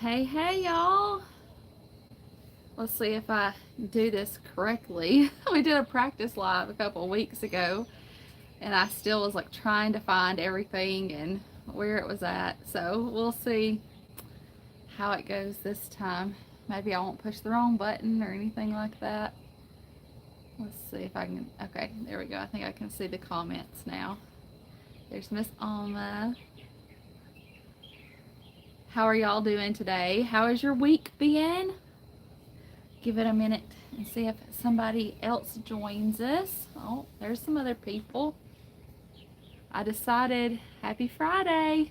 Hey, y'all. Let's see if I do this correctly. We did a practice live a couple of weeks ago, and I still was like trying to find everything and where it was at. So we'll see how it goes this time. Maybe I won't push the wrong button or anything like that. Let's see if I can. Okay, there we go. I think I can see the comments now. There's Miss Alma. How are y'all doing today? How has your week been? Give it a minute and see if somebody else joins us. Oh, there's some other people. I decided, happy Friday.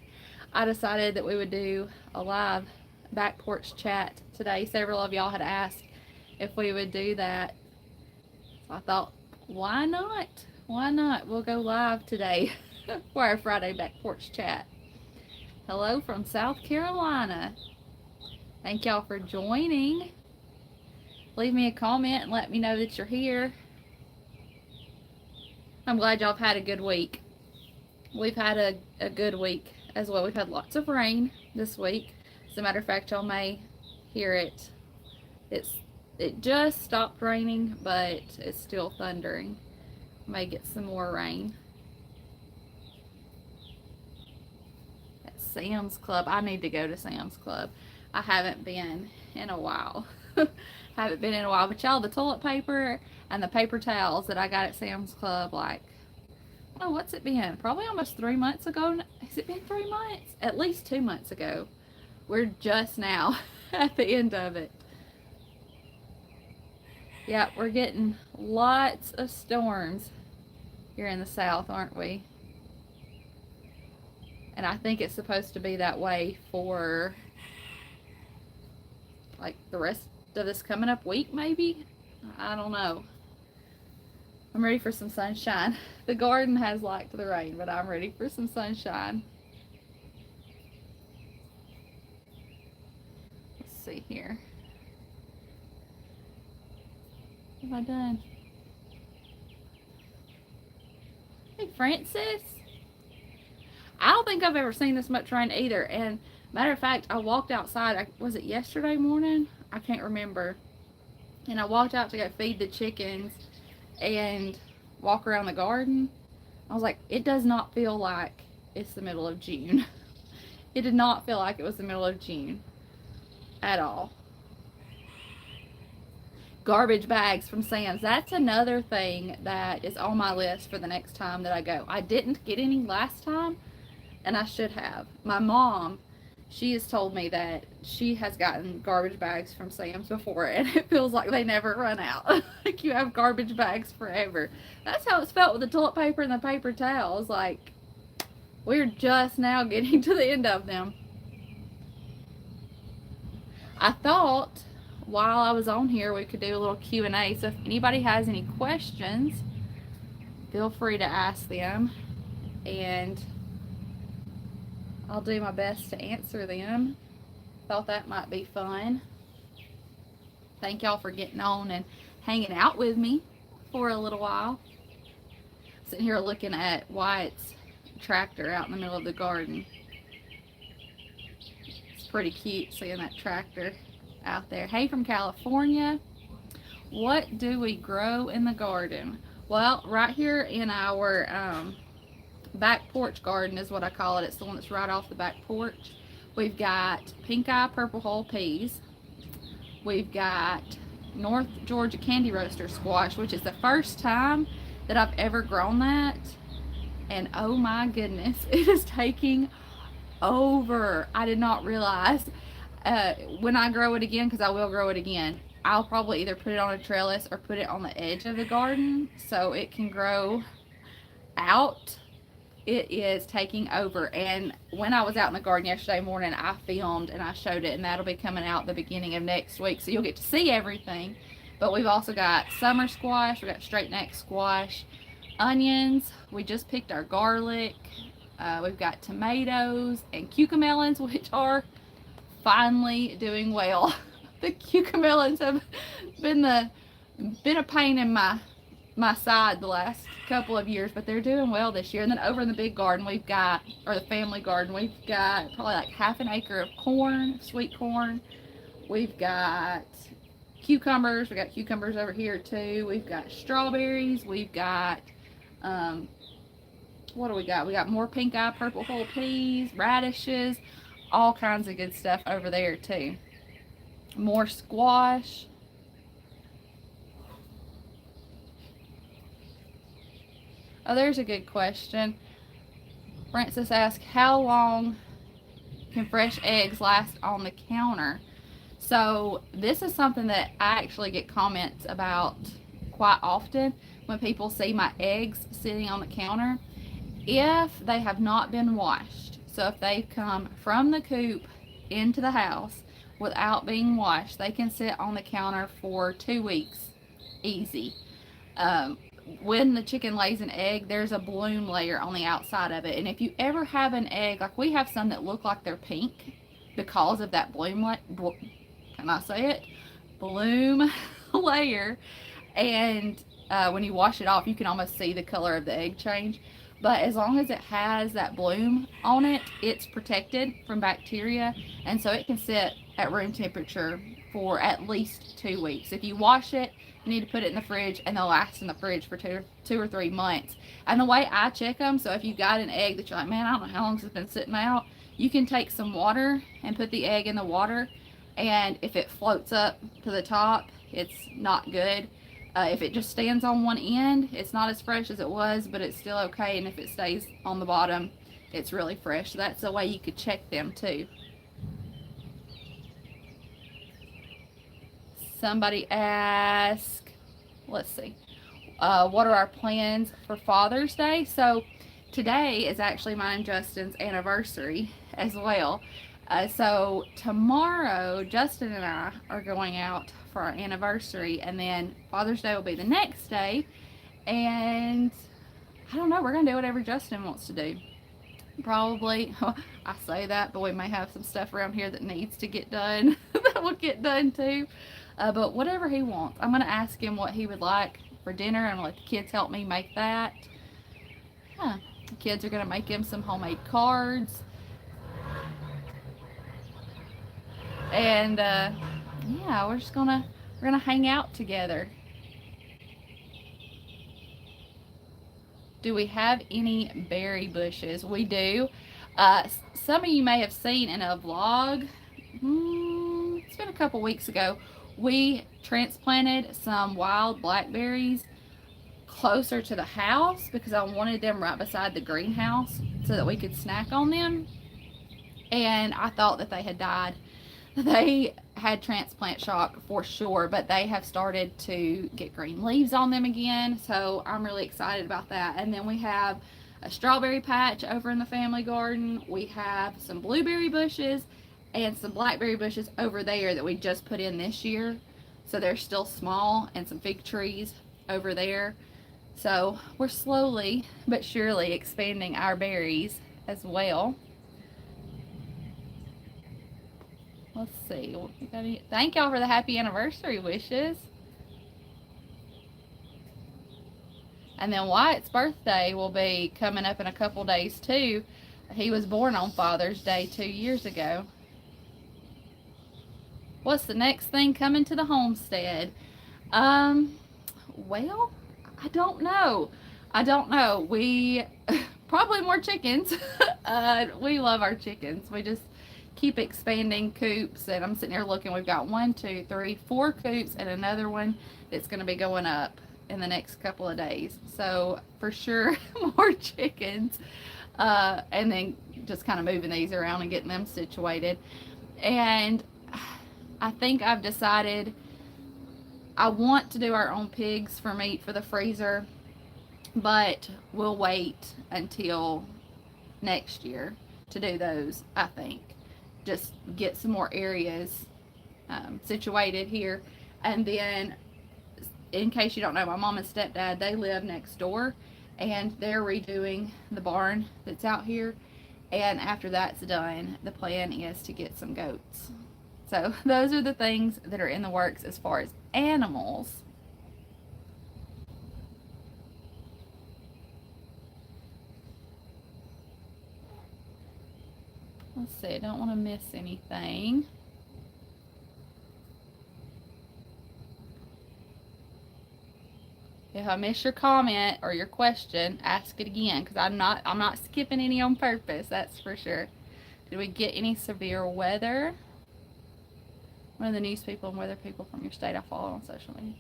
I decided that we would do a live back porch chat today. Several of y'all had asked if we would do that. So I thought, why not? Why not? We'll go live today for our Friday back porch chat. Hello from South Carolina. Thank y'all for joining. Leave me a comment and let me know that you're here. I'm glad y'all have had a good week. We've had a good week as well. We've had lots of rain this week. As a matter of fact, y'all may hear it. It just stopped raining, but it's still thundering. May get some more rain. At Sam's Club. I need to go to Sam's Club. I haven't been in a while. Haven't been in a while, but y'all, the toilet paper and the paper towels that I got at Sam's Club, like, oh, what's it been? Probably almost 3 months ago. Has it been 3 months? At least 2 months ago. We're just now at the end of it. Yeah, we're getting lots of storms here in the South, aren't we? And I think it's supposed to be that way for like the rest of this coming up week, maybe. I don't know. I'm ready for some sunshine. The garden has liked the rain, but I'm ready for some sunshine. Let's see here. What have I done? Hey, Francis. I don't think I've ever seen this much rain either. And matter of fact, I walked outside. Was it yesterday morning? I can't remember. And I walked out to go feed the chickens and walk around the garden. I was like, it does not feel like it's the middle of June. It did not feel like it was the middle of June at all. Garbage bags from Sam's. That's another thing that is on my list for the next time that I go. I didn't get any last time, and I should have. My mom, she has told me that she has gotten garbage bags from Sam's before, and it feels like they never run out. Like you have garbage bags forever. That's how it's felt with the toilet paper and the paper towels. Like, we're just now getting to the end of them. I thought while I was on here we could do a little Q&A. So if anybody has any questions, feel free to ask them, and I'll do my best to answer them. Thought that might be fun. Thank y'all for getting on and hanging out with me for a little while. Sitting here looking at Wyatt's tractor out in the middle of the garden. It's pretty cute seeing that tractor out there. Hey from California. What do we grow in the garden? Well, right here in our back porch garden is what I call it. It's the one that's right off the back porch. We've got pink eye purple hull peas. We've got North Georgia candy roaster squash, which is the first time that I've ever grown that. And oh my goodness, it is taking over. I did not realize when I grow it again, because I will grow it again, I'll probably either put it on a trellis or put it on the edge of the garden so it can grow out. It is taking over. And when I was out in the garden yesterday morning, I filmed and I showed it, and that'll be coming out the beginning of next week, so you'll get to see everything. But we've also got summer squash, we've got straight neck squash, onions, we just picked our garlic, we've got tomatoes and cucamelons, which are finally doing well. The cucamelons have been a pain in my my side the last couple of years, but they're doing well this year. And then over in the big garden, we've got, or the family garden, we've got probably like half an acre of corn, sweet corn. We've got cucumbers. We got cucumbers over here too. We've got strawberries. We've got, what do we got? We got more pink eye, purple whole peas, radishes, all kinds of good stuff over there too. More squash. Oh, there's a good question. Francis asked, how long can fresh eggs last on the counter? So this is something that I actually get comments about quite often when people see my eggs sitting on the counter. If they have not been washed, so if they come from the coop into the house without being washed, they can sit on the counter for 2 weeks, easy. When the chicken lays an egg, there's a bloom layer on the outside of it, and if you ever have an egg, like we have some that look like they're pink because of that bloom can I say it? Bloom layer, and when you wash it off, you can almost see the color of the egg change. But as long as it has that bloom on it, it's protected from bacteria, and so it can sit at room temperature for at least 2 weeks. If you wash it, you need to put it in the fridge, and they'll last in the fridge for two or 3 months. And the way I check them, so if you've got an egg that you're like, man, I don't know how long it's been sitting out, you can take some water and put the egg in the water, and if it floats up to the top, it's not good. If it just stands on one end, it's not as fresh as it was, but it's still okay. And if it stays on the bottom, it's really fresh. So that's a way you could check them too. Somebody asked, let's see, what are our plans for Father's Day? So today is actually mine and Justin's anniversary as well. So tomorrow, Justin and I are going out for our anniversary, and then Father's Day will be the next day, and I don't know, we're going to do whatever Justin wants to do. Probably, I say that, but we may have some stuff around here that needs to get done that will get done too. But whatever he wants. I'm going to ask him what he would like for dinner, and let the kids help me make that. The kids are going to make him some homemade cards. And yeah, we're gonna hang out together. Do we have any berry bushes? We do. Some of you may have seen in a vlog, it's been a couple weeks ago, we transplanted some wild blackberries closer to the house because I wanted them right beside the greenhouse so that we could snack on them. And I thought that they had died. They had transplant shock for sure, but they have started to get green leaves on them again, so I'm really excited about that. And then we have a strawberry patch over in the family garden. We have some blueberry bushes and some blackberry bushes over there that we just put in this year, so they're still small, and some fig trees over there. So we're slowly but surely expanding our berries as well. Let's see. Thank y'all for the happy anniversary wishes. And then Wyatt's birthday will be coming up in a couple days too. He was born on Father's Day 2 years ago. What's the next thing coming to the homestead? Well, I don't know. We probably more chickens. We love our chickens. We just keep expanding coops, and I'm sitting here looking. We've got 1, 2, 3, 4 coops and another one that's going to be going up in the next couple of days. So for sure, more chickens, and then just kind of moving these around and getting them situated. And I think I've decided I want to do our own pigs for meat for the freezer, but we'll wait until next year to do those. I think just get some more areas situated here. And then, in case you don't know, my mom and stepdad, they live next door, and they're redoing the barn that's out here. And after that's done, the plan is to get some goats. So those are the things that are in the works as far as animals. Let's see, I don't want to miss anything. If I miss your comment or your question, ask it again, because I'm not skipping any on purpose, that's for sure. Did we get any severe weather? One of the news people and weather people from your state I follow on social media.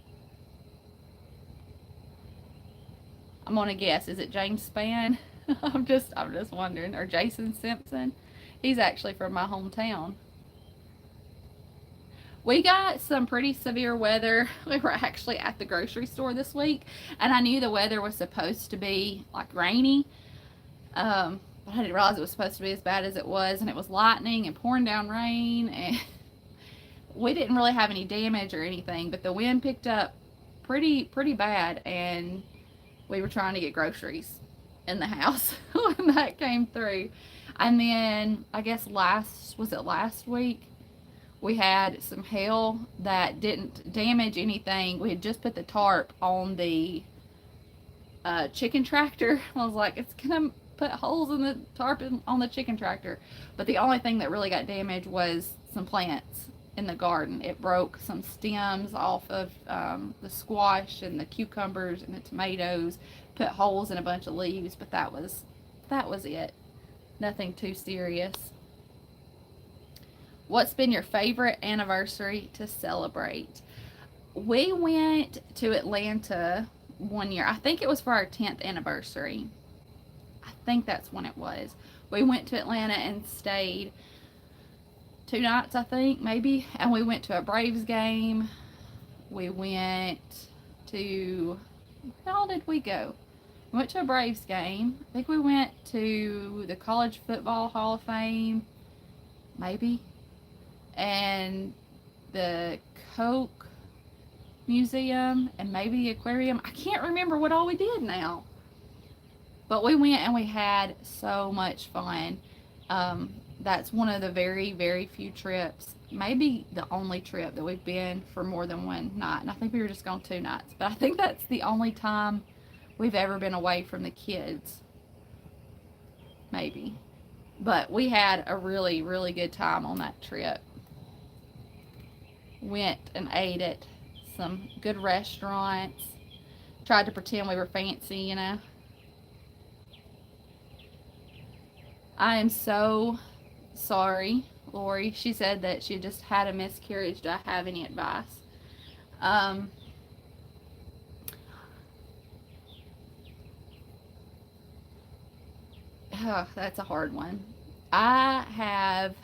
I'm gonna guess. Is it James Spann? I'm just wondering. Or Jason Simpson? He's actually from my hometown. We got some pretty severe weather. We were actually at the grocery store this week, and I knew the weather was supposed to be like rainy. But I didn't realize it was supposed to be as bad as it was, and it was lightning and pouring down rain, and we didn't really have any damage or anything, but the wind picked up pretty bad, and we were trying to get groceries in the house when that came through. And then I guess last week we had some hail that didn't damage anything. We had just put the tarp on the chicken tractor. I was like, it's gonna put holes in the tarp on the chicken tractor. But the only thing that really got damaged was some plants in the garden. It broke some stems off of the squash and the cucumbers and the tomatoes, put holes in a bunch of leaves, but that was it. Nothing too serious. What's been your favorite anniversary to celebrate? We went to Atlanta one year. I think it was for our 10th anniversary. I think that's when it was. We went to Atlanta and stayed 2 nights, I think, maybe. And we went to a Braves game. We went to, where all did we go? We went to a Braves game. I think we went to the College Football Hall of Fame, maybe. And the Coke Museum, and maybe the aquarium. I can't remember what all we did now. But we went and we had so much fun. That's one of the very few trips, maybe the only trip that we've been for more than one night. And I think we were just gone 2 nights. But I think that's the only time we've ever been away from the kids. Maybe. But we had a really good time on that trip. Went and ate at some good restaurants. Tried to pretend we were fancy, you know. I am so sorry, Lori. She said that she just had a miscarriage. Do I have any advice? That's a hard one. I have,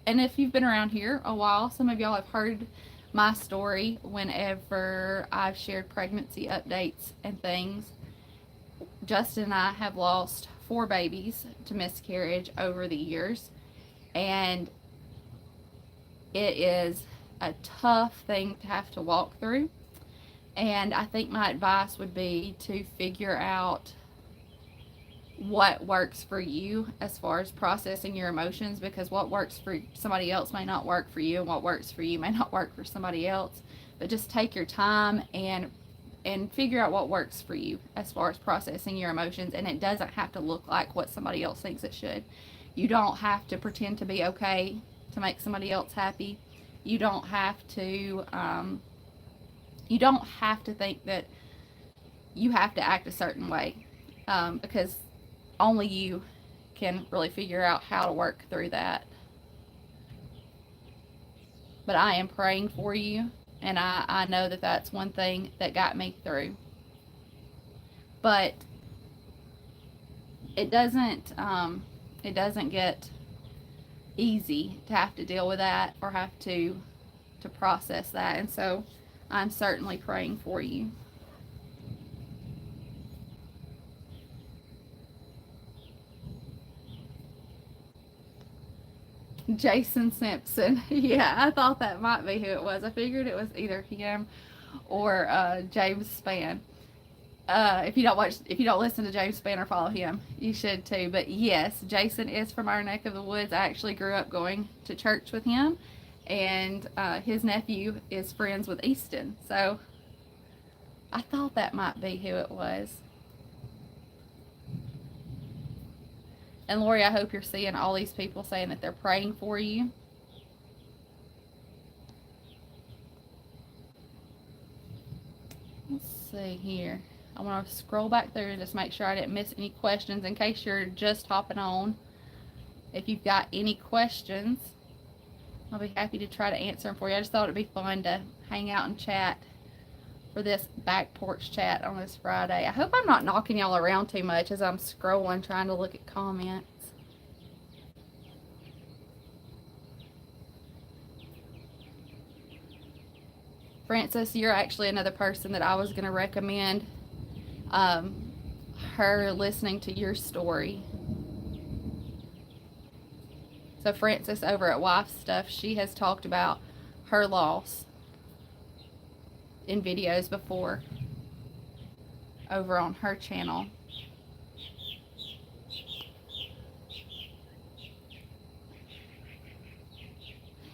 and if you've been around here a while, some of y'all have heard my story whenever I've shared pregnancy updates and things. Justin and I have lost 4 babies to miscarriage over the years, and it is a tough thing to have to walk through. And I think my advice would be to figure out what works for you as far as processing your emotions, because what works for somebody else may not work for you, and what works for you may not work for somebody else. But just take your time and figure out what works for you as far as processing your emotions. And it doesn't have to look like what somebody else thinks it should. You don't have to pretend to be okay to make somebody else happy. You don't have to think that you have to act a certain way, because only you can really figure out how to work through that. But I am praying for you, and I know that that's one thing that got me through. But it doesn't get easy to have to deal with that or have to process that. And so I'm certainly praying for you. Jason Simpson. Yeah, I thought that might be who it was. I figured it was either him or James Spann. If you don't listen to James Spann or follow him, you should too. But yes, Jason is from our neck of the woods. I actually grew up going to church with him, and his nephew is friends with Easton. So I thought that might be who it was. And Lori, I hope you're seeing all these people saying that they're praying for you. Let's see here. I want to scroll back through and just make sure I didn't miss any questions in case you're just hopping on. If you've got any questions, I'll be happy to try to answer them for you. I just thought it'd be fun to hang out and chat for this back porch chat on this Friday. I hope I'm not knocking y'all around too much as I'm scrolling trying to look at comments. Francis, you're actually another person that I was going to recommend her listening to your story. So Francis over at Wife Stuff, she has talked about her loss in videos before over on her channel.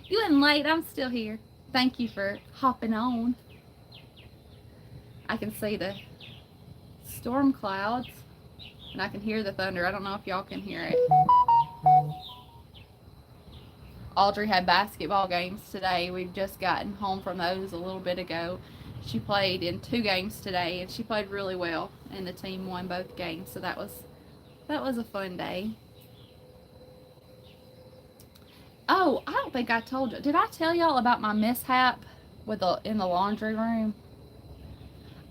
You wasn't late, I'm still here. Thank you for hopping on. I can see the storm clouds and I can hear the thunder. I don't know if y'all can hear it. Audrey had basketball games today. We've just gotten home from those a little bit ago. She played in 2 games today and she played really well and the team won both games. So that was a fun day. Oh, I don't think I told you. Did I tell y'all about my mishap in the laundry room?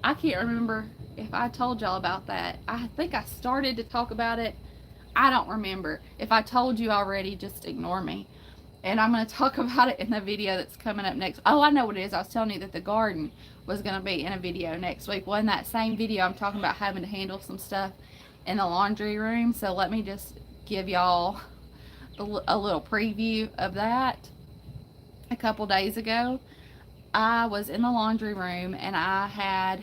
I can't remember if I told y'all about that. I think I started to talk about it. I don't remember. If I told you already, just ignore me. And I'm going to talk about it in the video that's coming up next. Oh, I know what it is. I was telling you that the garden was going to be in a video next week. Well, in that same video, I'm talking about having to handle some stuff in the laundry room. So let me just give y'all a little preview of that. A couple days ago, I was in the laundry room and I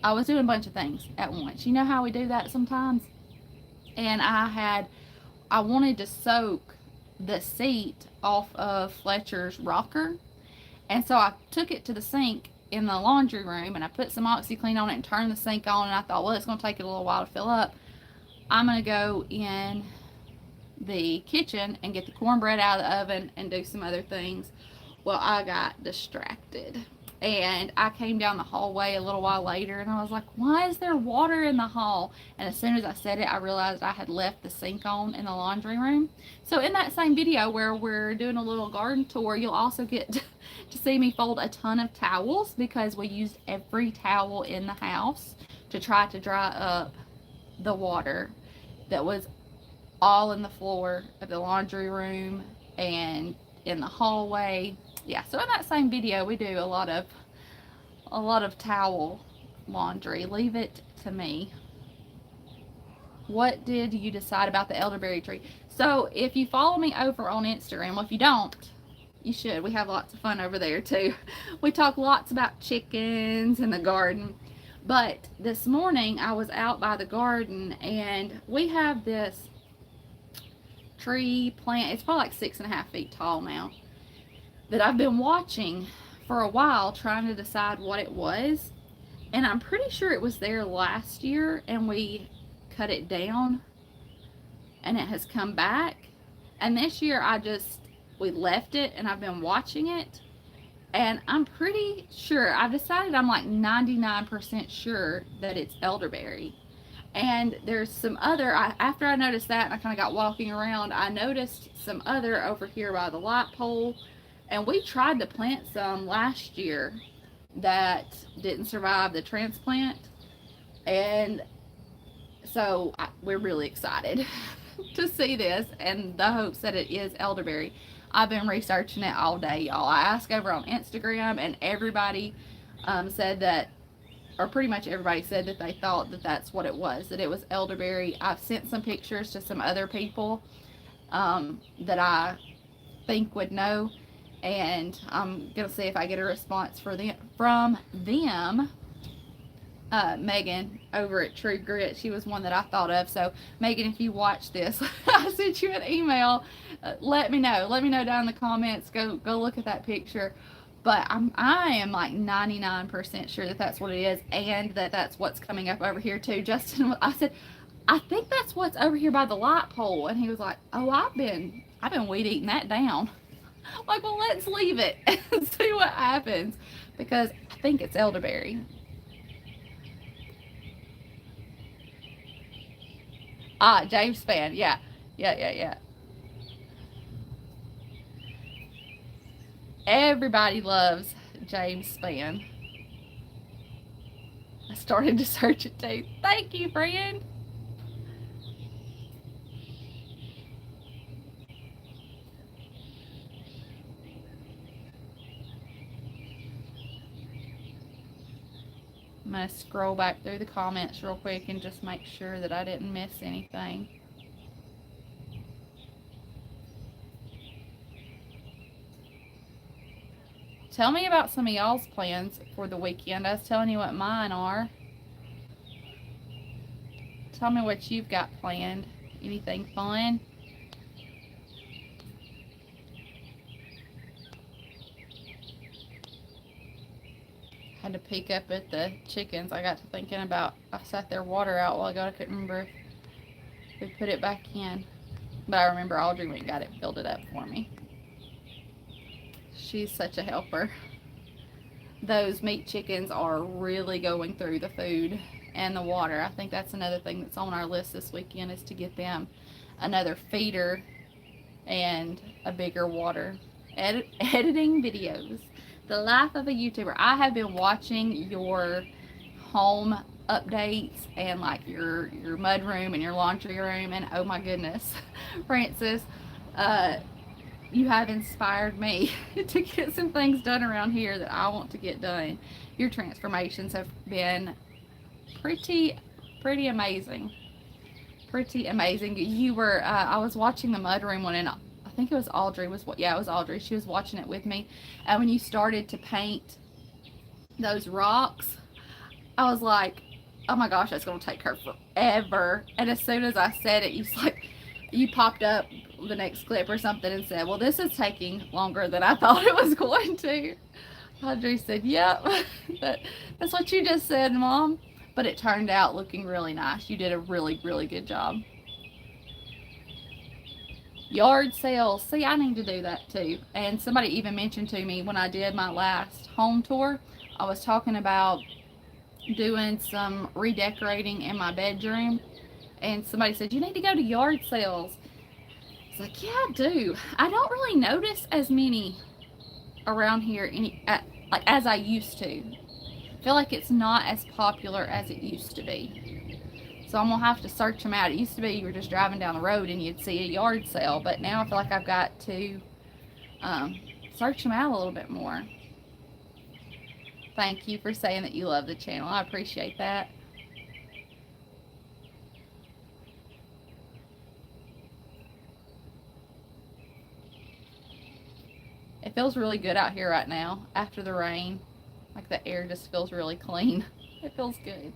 was doing a bunch of things at once. You know how we do that sometimes? And I wanted to soak the seat off of Fletcher's rocker. And so I took it to the sink in the laundry room and I put some OxyClean on it and turned the sink on, and I thought, well, it's going to take it a little while to fill up. I'm going to go in the kitchen and get the cornbread out of the oven and do some other things. Well, I got distracted and I came down the hallway a little while later and I was like, why is there water in the hall? And as soon as I said it, I realized I had left the sink on in the laundry room. So in that same video where we're doing a little garden tour, you'll also get to see me fold a ton of towels because we used every towel in the house to try to dry up the water that was all in the floor of the laundry room and in the hallway. Yeah, so in that same video we do a lot of towel laundry. Leave it to me. What did you decide about the elderberry tree? So if you follow me over on Instagram, well, if you don't, you should. We have lots of fun over there too. We talk lots about chickens and the garden. But this morning I was out by the garden and we have this tree plant. It's probably like 6.5 feet tall now, that I've been watching for a while trying to decide what it was. And I'm pretty sure it was there last year and we cut it down and it has come back. And this year we left it and I've been watching it. And I'm pretty sure, I've decided I'm like 99% sure that it's elderberry. And there's some other, after I noticed that and I kind of got walking around, I noticed some other over here by the light pole. And we tried to plant some last year that didn't survive the transplant. And so we're really excited to see this and the hopes that it is elderberry. I've been researching it all day, y'all. I asked over on Instagram and everybody said that, or pretty much everybody said that they thought that that's what it was, that it was elderberry. I've sent some pictures to some other people that I think would know, and I'm gonna see if I get a response from them. Megan over at True Grit, she was one that I thought of. So Megan, if you watch this, I sent you an email. Let me know down in the comments. Go look at that picture. But I am like 99% sure that that's what it is, and that that's what's coming up over here too. Justin, I said, I think that's what's over here by the light pole. And he was like, oh, I've been weed eating that down. I'm like, well, let's leave it and see what happens, because I think it's elderberry. Ah, James Spann. Yeah. Yeah. Everybody loves James Spann. I started to search it too. Thank you, friend. I'm going to scroll back through the comments real quick and just make sure that I didn't miss anything. Tell me about some of y'all's plans for the weekend. I was telling you what mine are. Tell me what you've got planned. Anything fun? Had to peek up at the chickens. I got to thinking about, I sat their water out a while ago. I couldn't remember if we put it back in. But I remember Audrey went and got it, filled it up for me. She's such a helper. Those meat chickens are really going through the food and the water. I think that's another thing that's on our list this weekend, is to get them another feeder and a bigger water. Editing videos. The life of a YouTuber. I have been watching your home updates and like your mud room and your laundry room, and oh my goodness, Francis, you have inspired me to get some things done around here that I want to get done. Your transformations have been pretty amazing. Pretty amazing. You were, I was watching the mudroom one, and I think it was Audrey. It was Audrey. She was watching it with me. And when you started to paint those rocks, I was like, oh my gosh, that's going to take her forever. And as soon as I said it, you popped up the next clip or something and said, well, this is taking longer than I thought it was going to. Audrey said, yep, that's what you just said, Mom. But it turned out looking really nice. You did a really good job. Yard sales. See, I need to do that too. And somebody even mentioned to me when I did my last home tour, I was talking about doing some redecorating in my bedroom. And somebody said, you need to go to yard sales. It's like, yeah, I do. I don't really notice as many around here like as I used to. I feel like it's not as popular as it used to be. So I'm going to have to search them out. It used to be you were just driving down the road and you'd see a yard sale. But now I feel like I've got to search them out a little bit more. Thank you for saying that you love the channel. I appreciate that. It feels really good out here right now after the rain. Like the air just feels really clean. It feels good.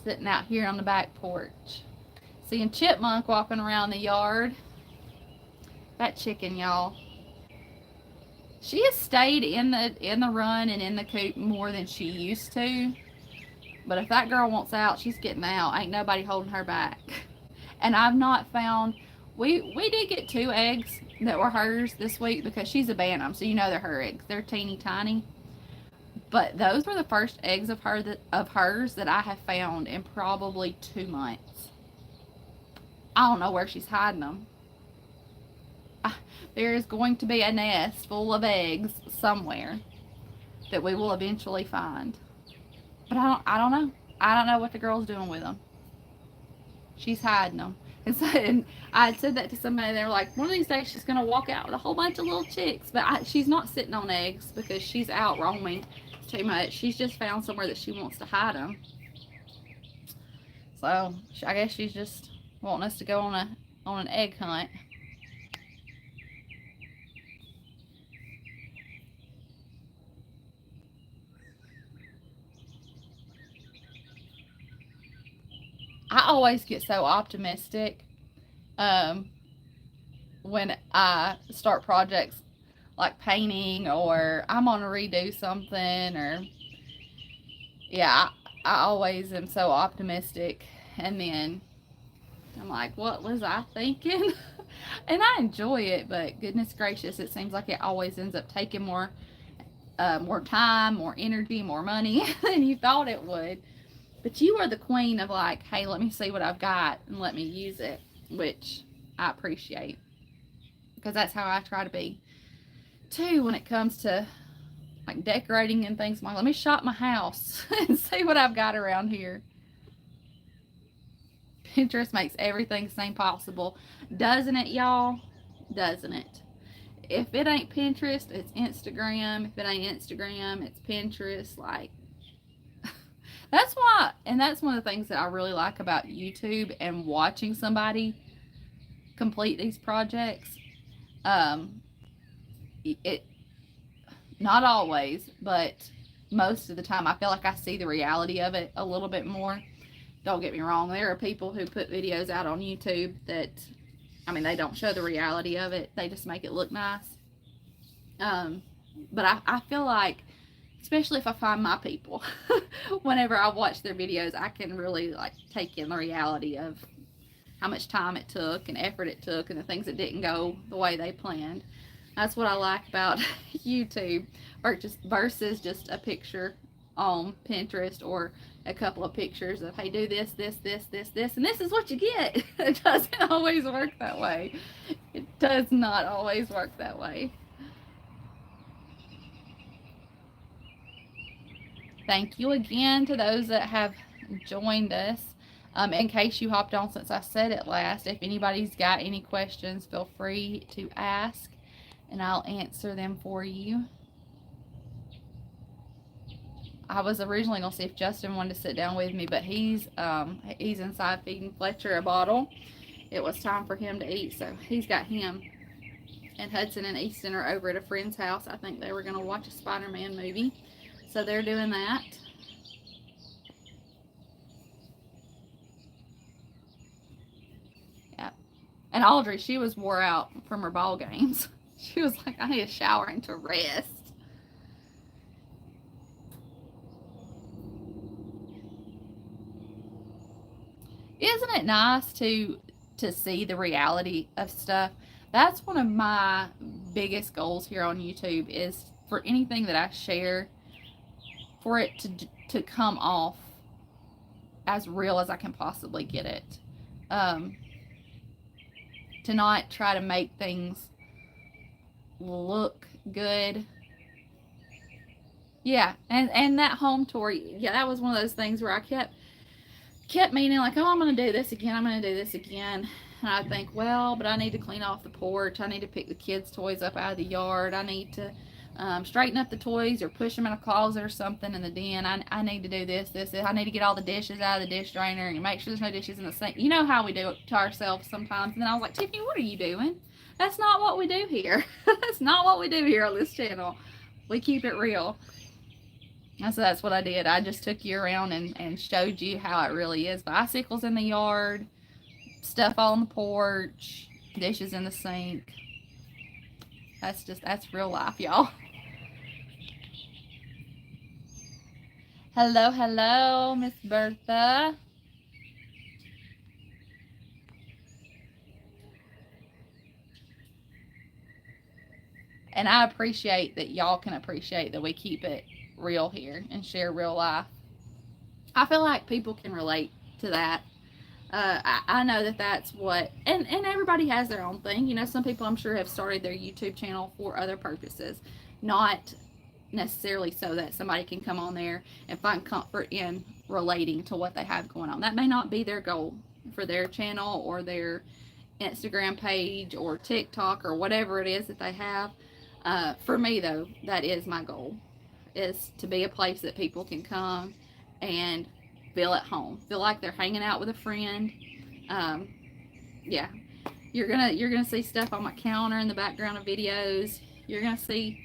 Sitting out here on the back porch. Seeing Chipmunk walking around the yard. That chicken, y'all. She has stayed in the run and in the coop more than she used to. But if that girl wants out, she's getting out. Ain't nobody holding her back. And I've not found... We did get 2 eggs that were hers this week because she's a bantam, so you know they're her eggs. They're teeny tiny. But those were the first eggs of hers that I have found in probably 2 months. I don't know where she's hiding them. There is going to be a nest full of eggs somewhere that we will eventually find. But I don't know. I don't know what the girl's doing with them. She's hiding them. And I had said that to somebody. They were like, one of these days she's going to walk out with a whole bunch of little chicks. But she's not sitting on eggs because she's out roaming too much. She's just found somewhere that she wants to hide them. So I guess she's just wanting us to go on an egg hunt. I always get so optimistic when I start projects like painting, or I'm on to redo something, or yeah, I always am so optimistic, and then I'm like, what was I thinking? And I enjoy it, but goodness gracious, it seems like it always ends up taking more time, more energy, more money than you thought it would. But you are the queen of like, hey, let me see what I've got and let me use it, which I appreciate, because that's how I try to be too when it comes to like decorating and things. I'm like, let me shop my house and see what I've got around here. Pinterest makes everything seem possible, doesn't it, y'all? Doesn't it? If it ain't Pinterest, it's Instagram. If it ain't Instagram, it's Pinterest. Like, that's why, and that's one of the things that I really like about YouTube and watching somebody complete these projects. It not always, but most of the time, I feel like I see the reality of it a little bit more. Don't get me wrong, there are people who put videos out on YouTube that, I mean, they don't show the reality of it. They just make it look nice. But I feel like, especially if I find my people, whenever I watch their videos, I can really like take in the reality of how much time it took and effort it took and the things that didn't go the way they planned. That's what I like about YouTube, versus just a picture on Pinterest or a couple of pictures of, hey, do this, this, this, this, this, and this is what you get. It doesn't always work that way. It does not always work that way. Thank you again to those that have joined us. In case you hopped on since I said it last, if anybody's got any questions, feel free to ask and I'll answer them for you. I was originally going to see if Justin wanted to sit down with me, but he's inside feeding Fletcher a bottle. It was time for him to eat, so he's got him. And Hudson and Easton are over at a friend's house. I think they were going to watch a Spider-Man movie, so they're doing that. Yeah. And Audrey, she was wore out from her ball games. She was like, I need a shower and to rest. Isn't it nice to see the reality of stuff? That's one of my biggest goals here on YouTube, is for anything that I share, for it to come off as real as I can possibly get it. To not try to make things look good. Yeah, and that home tour, yeah, that was one of those things where I kept meaning like, oh, I'm going to do this again, I'm going to do this again. And I think, well, but I need to clean off the porch, I need to pick the kids' toys up out of the yard, I need to straighten up the toys or push them in a closet or something in the den, I need to do this, I need to get all the dishes out of the dish drainer and make sure there's no dishes in the sink. You know how we do it to ourselves sometimes. And then I was like, Tiffany, what are you doing? That's not what we do here. That's not what we do here on this channel. We keep it real. And so that's what I did. I just took you around and showed you how it really is. Bicycles in the yard, stuff all on the porch, dishes in the sink. That's real life, y'all. Hello, Miss Bertha. And I appreciate that y'all can appreciate that we keep it real here and share real life. I feel like people can relate to that. I know that that's what, and everybody has their own thing. You know, some people I'm sure have started their YouTube channel for other purposes, not necessarily so that somebody can come on there and find comfort in relating to what they have going on. That may not be their goal for their channel or their Instagram page or TikTok or whatever it is that they have. For me, though, that is my goal, is to be a place that people can come and feel at home, feel like they're hanging out with a friend. Yeah, you're gonna see stuff on my counter in the background of videos. You're gonna see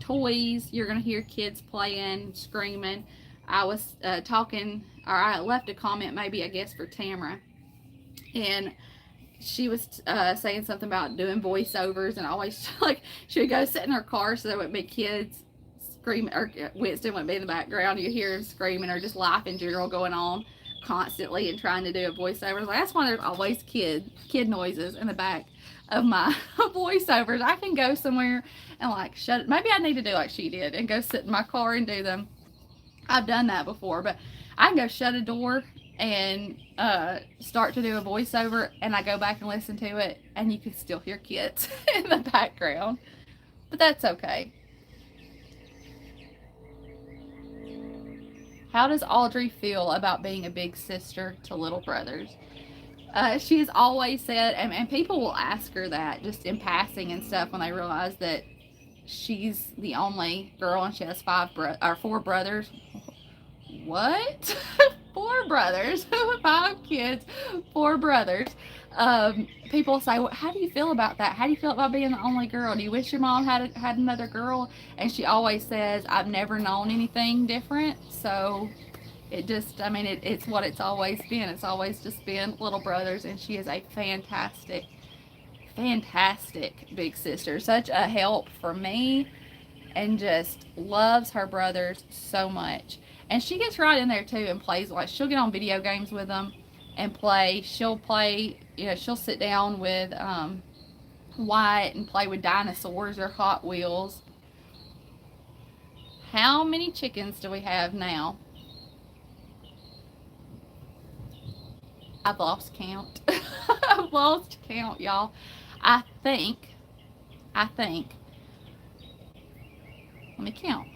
toys. You're gonna hear kids playing, screaming. I was talking, or I left a comment, maybe I guess for Tamara, and she was saying something about doing voiceovers, and always like she would go sit in her car so there wouldn't be kids screaming, or Winston wouldn't be in the background. You hear him screaming or just life in general going on. constantly and trying to do a voiceover. Like, that's why there's always kid noises in the back of my voiceovers. I can go somewhere and like shut it. Maybe I need to do like she did and go sit in my car and do them. I've done that before, but I can go shut a door and start to do a voiceover, and I go back and listen to it, and you can still hear kids in the background. But that's okay. How does Audrey feel about being a big sister to little brothers? She has always said, and people will ask her that just in passing and stuff when they realize that she's the only girl and she has four brothers. What? Four brothers, 5 kids, 4 brothers. People say, well, how do you feel about that? How do you feel about being the only girl? Do you wish your mom had another girl? And she always says, I've never known anything different. So it just, I mean, it's what it's always been. It's always just been little brothers, and she is a fantastic big sister. Such a help for me, and just loves her brothers so much. And she gets right in there too and plays. Like, she'll get on video games with them and play. She'll play, she'll sit down with Wyatt and play with dinosaurs or Hot Wheels. How many chickens do we have now? I've lost count. I've lost count, y'all. I think, let me count.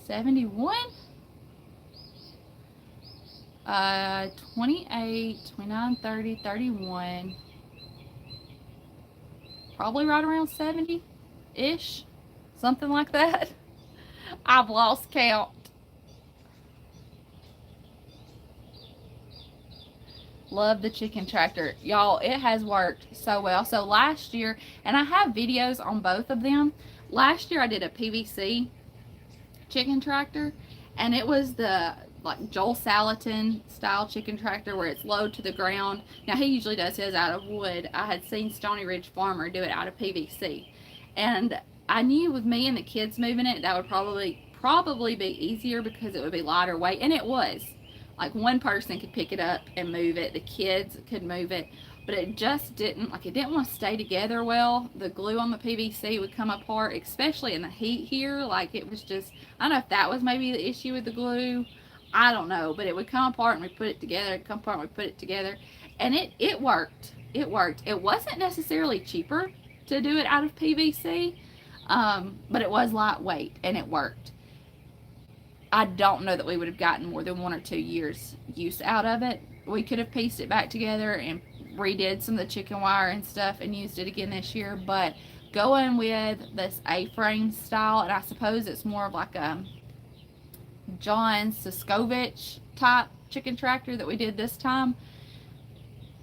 71, 28, 29, 30, 31, probably right around 70-ish, something like that. I've lost count. Love the chicken tractor. Y'all, it has worked so well. So last year, and I have videos on both of them. Last year I did a PVC chicken tractor, and it was the like Joel Salatin style chicken tractor where it's low to the ground. Now he usually does his out of wood. I had seen Stony Ridge Farmer do it out of PVC, and I knew with me and the kids moving it, that would probably be easier because it would be lighter weight, and it was. Like, one person could pick it up and move it. The kids could move it. But it just didn't, like, it didn't want to stay together well. The glue on the PVC would come apart, especially in the heat here. Like, it was just, I don't know if that was maybe the issue with the glue. I don't know. But it would come apart and we put it together. It'd come apart and we put it together. And it worked. It worked. It wasn't necessarily cheaper to do it out of PVC. But it was lightweight and it worked. I don't know that we would have gotten more than 1 or 2 years use out of it. We could have pieced it back together and redid some of the chicken wire and stuff and used it again this year, but going with this A-frame style, and I suppose it's more of like a John Siskovich type chicken tractor that we did this time,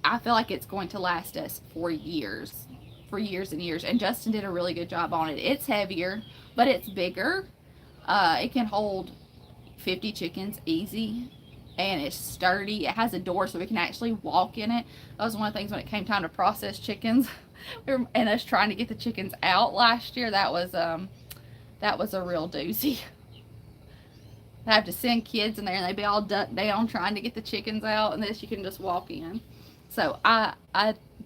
I feel like it's going to last us for years and years. And Justin did a really good job on it. It's heavier, but it's bigger. It can hold 50 chickens easy, and it's sturdy. It has a door so we can actually walk in it. That was one of the things when it came time to process chickens and us trying to get the chickens out last year. That was a real doozy. I have to send kids in there and they'd be all ducked down trying to get the chickens out, and this you can just walk in. So I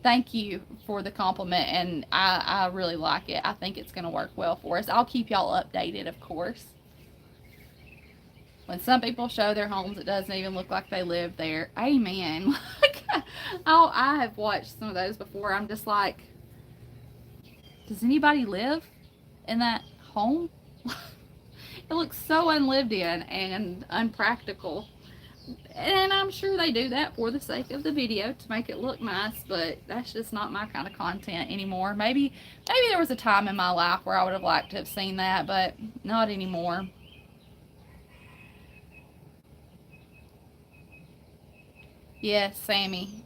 thank you for the compliment, and I really like it. I think it's going to work well for us. I'll keep y'all updated, of course. When some people show their homes, it doesn't even look like they live there. Amen. I have watched some of those before. I'm just like, does anybody live in that home? It looks so unlived in and unpractical. And I'm sure they do that for the sake of the video to make it look nice, but that's just not my kind of content anymore. Maybe there was a time in my life where I would have liked to have seen that, but not anymore. Yes, Sammy.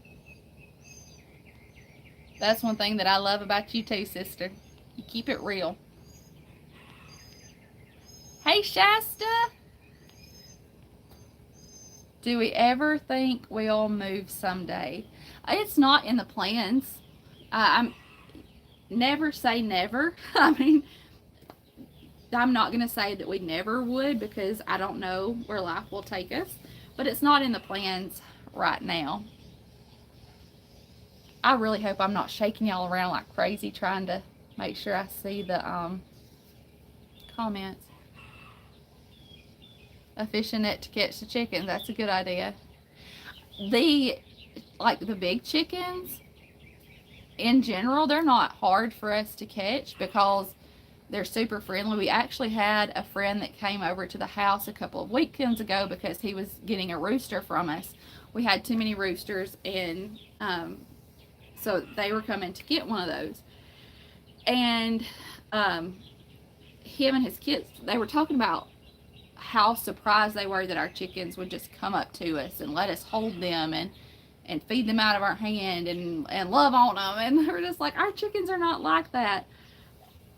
That's one thing that I love about you too, sister. You keep it real. Hey, Shasta. Do we ever think we'll move someday? It's not in the plans. never say never. I mean, I'm not going to say that we never would, because I don't know where life will take us, but it's not in the plans right now. I really hope I'm not shaking y'all around like crazy trying to make sure I see the comments. A fishing net to catch the chickens. That's a good idea. The big chickens, in general, they're not hard for us to catch because they're super friendly. We actually had a friend that came over to the house a couple of weekends ago because he was getting a rooster from us. We had too many roosters, and so they were coming to get one of those. And him and his kids, they were talking about how surprised they were that our chickens would just come up to us and let us hold them and feed them out of our hand and love on them. And they're just like, our chickens are not like that.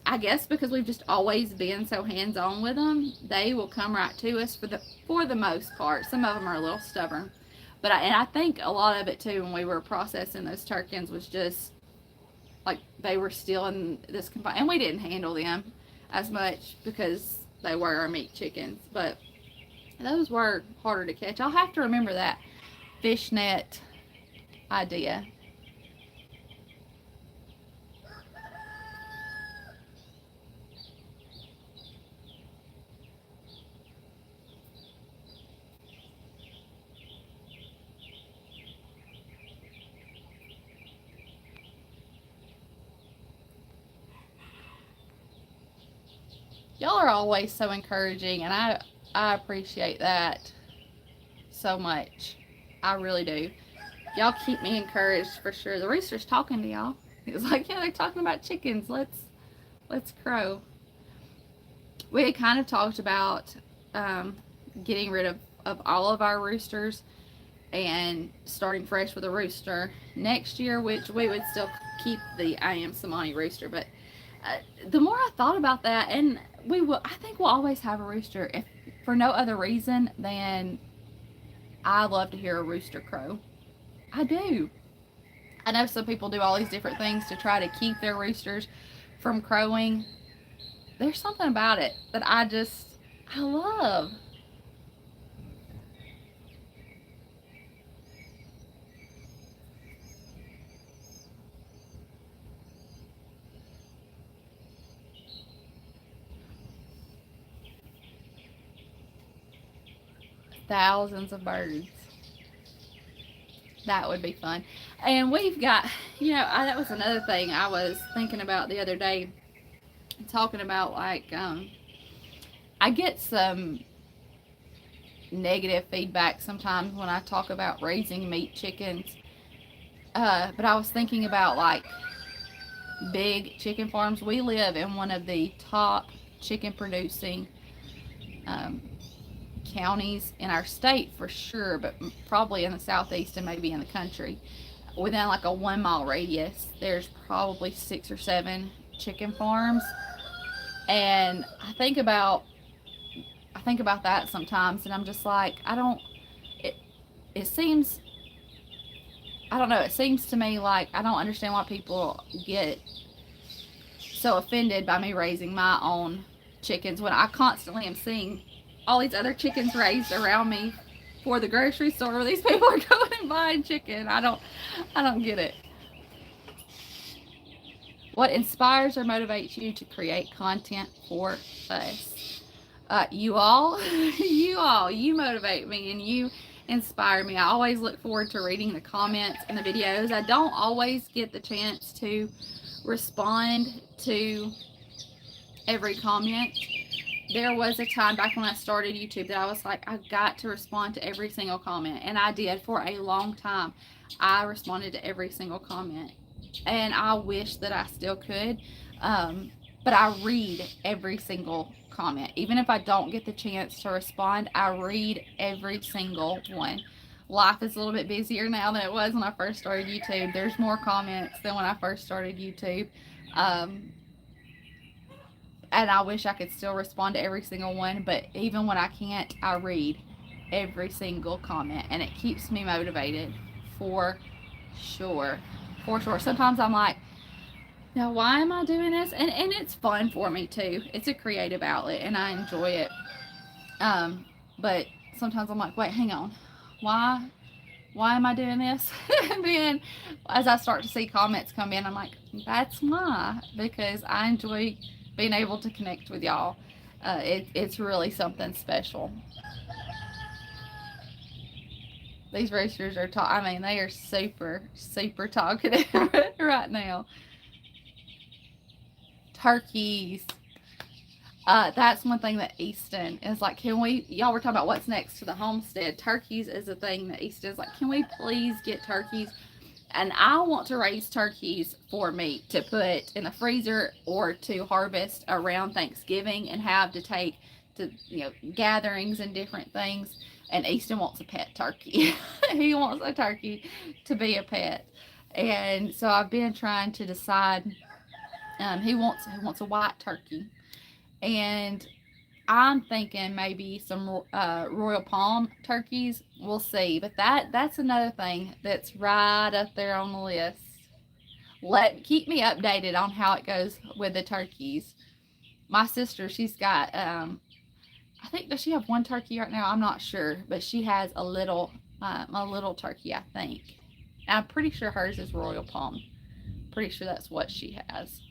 I guess because we've just always been so hands-on with them, they will come right to us for the most part. Some of them are a little stubborn. But I think a lot of it too, when we were processing those turkeys, was just like they were still in this confinement, and we didn't handle them as much because they were our meat chickens. But those were harder to catch. I'll have to remember that fishnet idea. Y'all are always so encouraging, and I appreciate that so much. I really do. Y'all keep me encouraged for sure. The rooster's talking to y'all. He was like, yeah, they're talking about chickens. Let's crow. We had kind of talked about getting rid of all of our roosters and starting fresh with a rooster next year, which we would still keep the I Am Samani rooster. But the more I thought about that, and I think we'll always have a rooster, if for no other reason than I love to hear a rooster crow. I do. I know some people do all these different things to try to keep their roosters from crowing. There's something about it that I love. Thousands of birds. That would be fun. And we've got, that was another thing I was thinking about the other day, talking about I get some negative feedback sometimes when I talk about raising meat chickens. But I was thinking about big chicken farms. We live in one of the top chicken producing counties in our state for sure, but probably in the southeast and maybe in the country. Within a 1 mile radius, there's probably 6 or 7 chicken farms. And I think about that sometimes, and I'm just like, it seems, I don't know, it seems to me like I don't understand why people get so offended by me raising my own chickens when I constantly am seeing all these other chickens raised around me for the grocery store where these people are going and buying chicken. I don't get it. What inspires or motivates you to create content for us? You motivate me and you inspire me. I always look forward to reading the comments and the videos. I don't always get the chance to respond to every comment. There was a time back when I started YouTube that I was like, I've got to respond to every single comment. And I did for a long time. I responded to every single comment. And I wish that I still could. But I read every single comment. Even if I don't get the chance to respond, I read every single one. Life is a little bit busier now than it was when I first started YouTube. There's more comments than when I first started YouTube. And I wish I could still respond to every single one, but even when I can't, I read every single comment, and it keeps me motivated for sure. Sometimes I'm like, Now, why am I doing this? And it's fun for me too. It's a creative outlet, and I enjoy it. But sometimes I'm like, wait, hang on, why? Why am I doing this? And then as I start to see comments come in, I'm like, that's why, because I enjoy being able to connect with y'all. It's really something special. These roosters are I mean, they are super, super talkative right now. Turkeys. That's one thing that Easton is like, y'all were talking about what's next to the homestead. Turkeys is a thing that Easton is like, can we please get turkeys? And I want to raise turkeys for meat to put in the freezer or to harvest around Thanksgiving and have to take to, gatherings and different things. And Easton wants a pet turkey. He wants a turkey to be a pet. And so I've been trying to decide. He wants a white turkey, and I'm thinking maybe some Royal Palm turkeys. We'll see, but that's another thing that's right up there on the list. Keep me updated on how it goes with the turkeys. My sister, she's got I think, does she have one turkey right now? I'm not sure, but she has a little turkey, I think. I'm pretty sure hers is Royal Palm. Pretty sure that's what she has.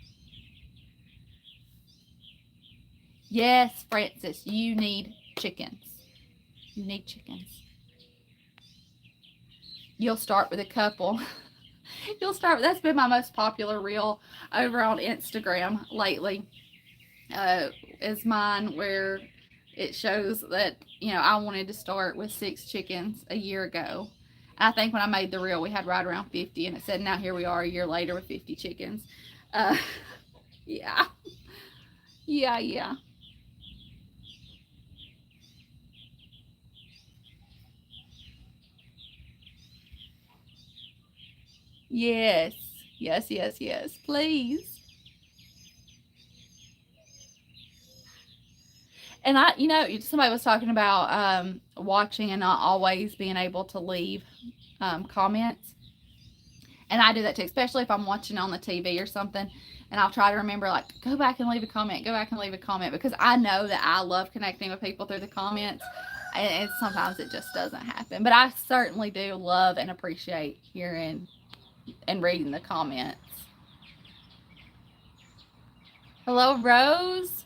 Yes, Francis, you need chickens. You need chickens. You'll start with a couple. That's been my most popular reel over on Instagram lately. Is mine where it shows that, I wanted to start with 6 chickens a year ago. And I think when I made the reel, we had right around 50, and it said, now here we are a year later with 50 chickens. Yeah. Yeah. Yes. Yes. Please. And somebody was talking about watching and not always being able to leave comments. And I do that too, especially if I'm watching on the TV or something. And I'll try to remember, like, go back and leave a comment, because I know that I love connecting with people through the comments. And sometimes it just doesn't happen. But I certainly do love and appreciate hearing and reading the comments. Hello, Rose.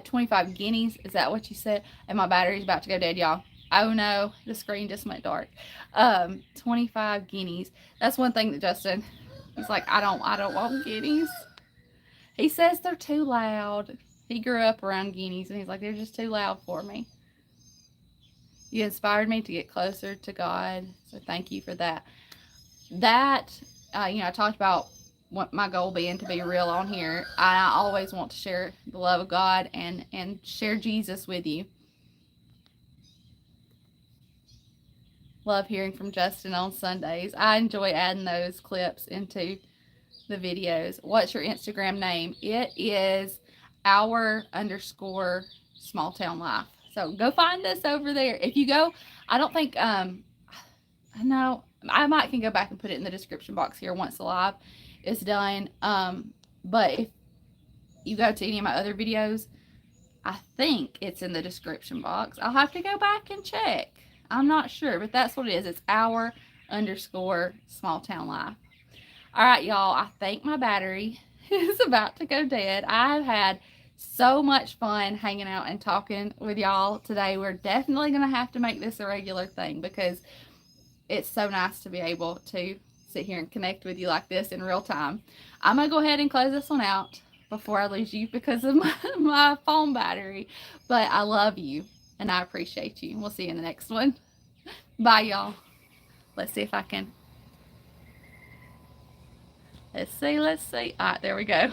25 guineas. Is that what you said? And my battery's about to go dead, y'all. Oh no, the screen just went dark. 25 guineas. That's one thing that Justin, he's like, I don't want guineas. He says they're too loud. He grew up around guineas, and he's like, they're just too loud for me. You inspired me to get closer to God, so thank you for that. I talked about what my goal being to be real on here. I always want to share the love of God and share Jesus with you. Love hearing from Justin on Sundays. I enjoy adding those clips into the videos. What's your Instagram name? It is our_small_town_life. So go find us over there. If you go, I don't think, I know, I might can go back and put it in the description box here once the live is done. But if you go to any of my other videos, I think it's in the description box. I'll have to go back and check. I'm not sure, but that's what it is. It's our_small_town_life. All right, y'all, I think my battery is about to go dead. I've had so much fun hanging out and talking with y'all today. We're definitely going to have to make this a regular thing, because it's so nice to be able to sit here and connect with you like this in real time. I'm going to go ahead and close this one out before I lose you because of my phone battery. But I love you, and I appreciate you. We'll see you in the next one. Bye, y'all. Let's see if I can. Let's see. All right, there we go.